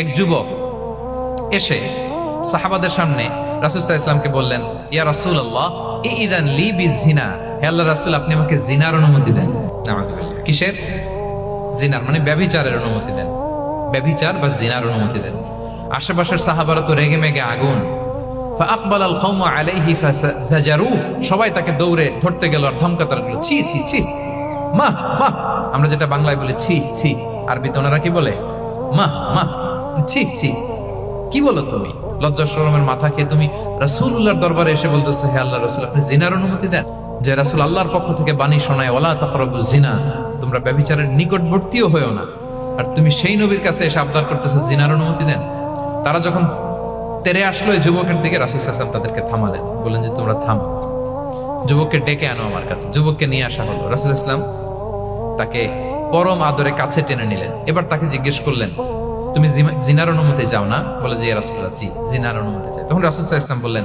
এক যুবক এসে সাহাবাদের সামনে রাসূল সাল্লাল্লাহু আলাইহি ওয়াসাল্লামকে বললেন, ইয়া রাসূলুল্লাহ ইযান লি বিজিনা, হে আল্লাহর রাসূল আপনি আমাকে জিনার অনুমতি দেন। নাউযুবিল্লাহ। কিসের? জিনার মানে ব্যভিচারের অনুমতি দেন। ব্যভিচার বা জিনার অনুমতি দেন। আশেপাশের সাহাবারা তো রেগে মেগে আগুন। ফাআকবালাল কওমু আলাইহি ফাজাজারু, সবাই তাকে দৌড়ে ধরতে গেল আর ধমকাতে লাগলো, ছি ছি ছি, মা মা। আমরা যেটা বাংলায় বলি ছি ছি, আরবিতে ওনারা কি বলে? মা মা, ছি ছি। কি বলো তুমি? লজ্জা শরমের মাথা খেয়ে তুমি রাসূলুল্লাহর দরবারে এসে বলতেছো, হে আল্লাহর রাসূল আপনি জিনার অনুমতি দেন। যে রাসূল আল্লাহর পক্ষ থেকে বাণী শোনায়, ওয়ালা তাকরাবুজ জিনা, তোমরা ব্যভিচারের নিকটবর্তীও হয়ো না। আর তুমি সেই নবীর কাছে এসে আবদার করতেছো জিনার অনুমতি দেন। তারা যখন তেরে আসলো এই যুবকের দিকে, রাসূল সাল্লাল্লাহু আলাইহি ওয়াসাল্লাম তাদেরকে থামালেন, বললেন যে তোমরা থামো, যুবককে ডেকে আনো আমার কাছে। যুবককে নিয়ে আসা হলো। রাসূল সাল্লাল্লাহু আলাইহি ওয়াসাল্লাম তাকে পরম আদরে কাছে টেনে নিলেন। এবার তাকে জিজ্ঞেস করলেন, তুমি জিনার অনুমতি চাও না? বলে যে ইয়া রাসূলুল্লাহ জি, জিনার অনুমতি চাই। তখন রাসূল সাল্লাল্লাহু আলাইহি ওয়াসাল্লাম বললেন,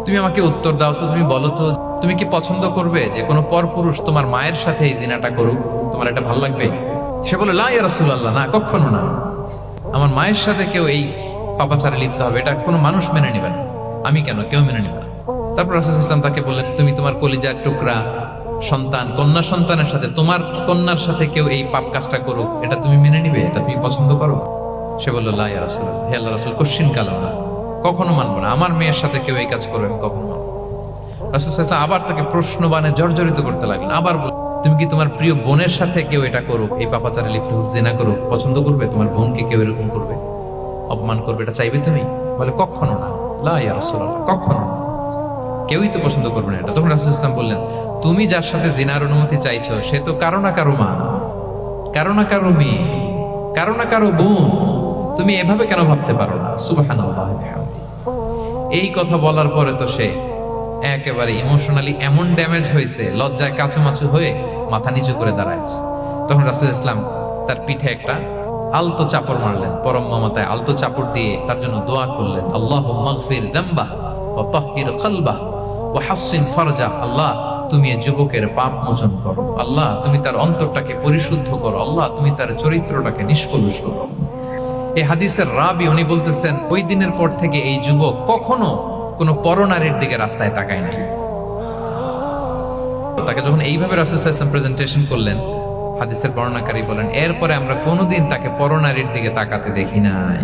তুমি আমাকে উত্তর দাও তো, তুমি বলো তো, তুমি কি পছন্দ করবে যে কোনো পরপুরুষ তোমার মায়ের সাথে এই জিনাটা করুক? তোমার এটা ভালো লাগবে? সে বলে, লা ইয়া রাসূলুল্লাহ, না, কখনো না। আমার মায়ের সাথে কেউ এই পাপাচারে লিপ্ত হবে, এটা কোনো মানুষ মেনে নেবে না। আমি কেন, কেউ মেনে নেবে না। তারপর রাসূল সাল্লাল্লাহু আলাইহি ওয়াসাল্লাম তাকে বললেন, তুমি তোমার কলিজার টুকরা সন্তান, কন্যা সন্তানের সাথে, তোমার কন্যার সাথে কেউ এই পাপ কাজটা করুক, এটা তুমি মেনে নিবে? এটা তুমি পছন্দ করো? সে বলল, লা ইয়া রাসূলুল্লাহ, হে আল্লাহর রাসূল কোশ্চিন কালাম না, কখনো মানবো না। আমার মেয়ের সাথে কেউ এই কাজ করবে আমি কখনো মানবো না। রাসূল সাল্লাল্লাহু আলাইহি ওয়াসাল্লাম আবার তাকে প্রশ্নবাণে জর্জরিত করতে লাগলেন। আবার বল, তুমি কি তোমার প্রিয় বোনের সাথে কেউ এটা করুক, এই পাপাচারে লিপ্ত হোক, জিনা করুক, পছন্দ করবে? তোমার বোনকে কেউ এরকম করবে, অপমান করবে, এটা চাইবে তুমি? বলে, কখনো না, লা ইয়া রাসূলুল্লাহ, কখনো না, কেউই তো পছন্দ করবে না এটা। তখন রাসূল সাল্লাল্লাহু আলাইহি ওয়াসাল্লাম বললেন, তুমি যার সাথে জিনার অনুমতি চাইছো সে তো কারো না কারো মা, কারো না কারো মেয়ে, কারো না কারো বোন। তুমি এভাবে কেন ভাবতে পারো না? সুবহানাল্লাহ ওয়া বিহামদিহি। এই কথা বলার পরে তো সে একেবারে ইমোশনালি এমন ড্যামেজ হয়েছে, লজ্জায় কাচুমাচু হয়ে মাথা নিচু করে দাঁড়ায়ছে। তখন রাসূল ইসলাম তার পিঠে একটা আলতো চাপড় মারলেন, পরম মমতায় আলতো চাপড় দিয়ে তার জন্য দোয়া করলেন, আল্লাহুম্মা গফির যামবাহ ওয়া তাহহির কলবাহ ওয়া হাসসিন ফারজাহ। আল্লাহ তুমি এই যুবকের পাপ মোচন করো, আল্লাহ তুমি তার অন্তরটাকে পরিশুদ্ধ করো, আল্লাহ তুমি তার চরিত্রটাকে নিষ্কলুষ করো। এই হাদিসের রাবি উনি বলতেছেন, ওই দিনের পর থেকে এই যুবক কখনো কোনো পরনারীর দিকে রাস্তায় তাকায় নাই। তাকে যখন এইভাবে রাসূল সাল্লাল্লাহু আলাইহি ওয়াসাল্লাম প্রেজেন্টেশন করলেন, হাদিসের বর্ণনাকারী বলেন, এরপরে আমরা কোনোদিন তাকে পরনারীর দিকে তাকাতে দেখি নাই।